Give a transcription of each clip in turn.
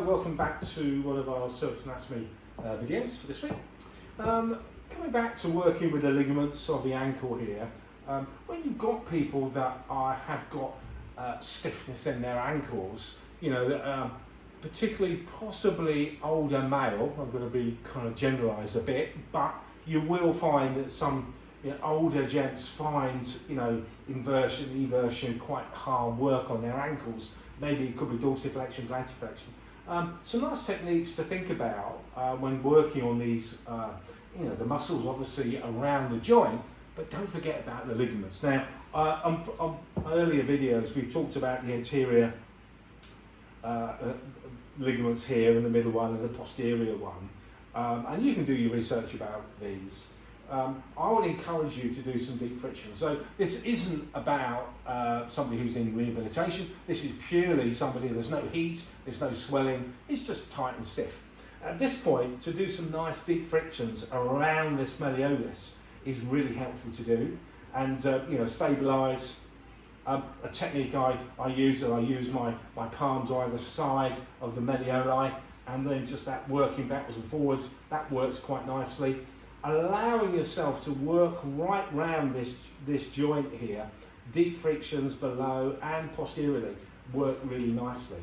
welcome back to one of our surface anatomy videos for this week. Coming back to working with the ligaments of the ankle here, when you've got people that have got stiffness in their ankles, you know, that particularly possibly older male, I'm going to be kind of generalised a bit, but you will find that some older gents find, inversion, eversion quite hard work on their ankles. Maybe it could be dorsiflexion, plantarflexion. Some nice techniques to think about when working on these, the muscles obviously around the joint, but don't forget about the ligaments. Now, on earlier videos, we've talked about the anterior ligaments here, and the middle one, and the posterior one. And you can do your research about these. I would encourage you to do some deep friction. So this isn't about somebody who's in rehabilitation. This is purely somebody, there's no heat, there's no swelling, it's just tight and stiff. At this point, to do some nice deep frictions around this malleolus is really helpful to do. And stabilise. A technique I use my palms either side of the malleoli, and then just that working backwards and forwards, that works quite nicely. Allowing yourself to work right round this joint here, deep frictions below and posteriorly work really nicely.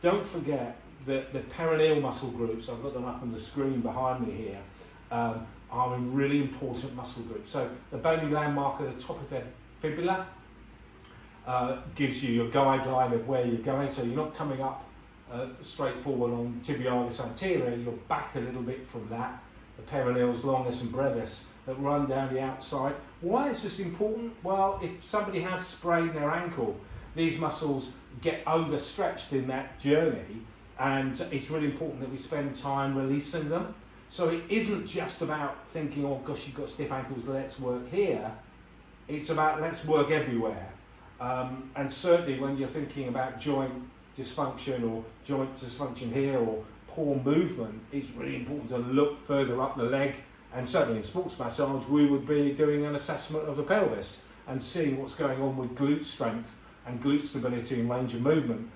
Don't forget that the perineal muscle groups, I've got them up on the screen behind me here, are a really important muscle group. So the bony landmark at the top of the fibula gives you your guideline of where you're going, so you're not coming up straight forward on tibialis anterior, you're back a little bit from that. The perineals longus and brevis that run down the outside. Why is this important? Well, if somebody has sprained their ankle, these muscles get overstretched in that journey, and it's really important that we spend time releasing them. So it isn't just about thinking, oh gosh, you've got stiff ankles, let's work here. It's about let's work everywhere. And certainly when you're thinking about joint dysfunction or joint dysfunction here or poor movement, it's really important to look further up the leg, and certainly in sports massage we would be doing an assessment of the pelvis and seeing what's going on with glute strength and glute stability and range of movement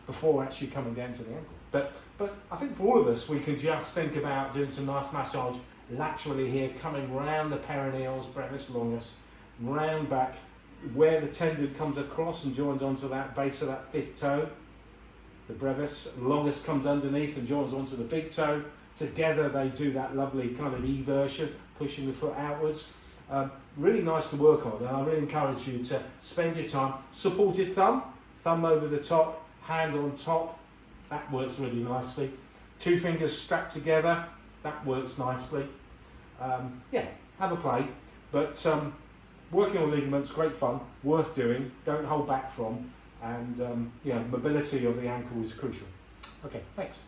before actually coming down to the ankle. But I think for all of us, we can just think about doing some nice massage laterally here, coming round the perineals, brevis longus, round back where the tendon comes across and joins onto that base of that fifth toe. The brevis, longus comes underneath and joins onto the big toe. Together they do that lovely kind of eversion, pushing the foot outwards. Really nice to work on, and I really encourage you to spend your time. Supported thumb over the top, hand on top, that works really nicely. Two fingers strapped together, that works nicely. Have a play, but working on ligaments, great fun, worth doing, don't hold back from. And mobility of the ankle is crucial. Okay, thanks.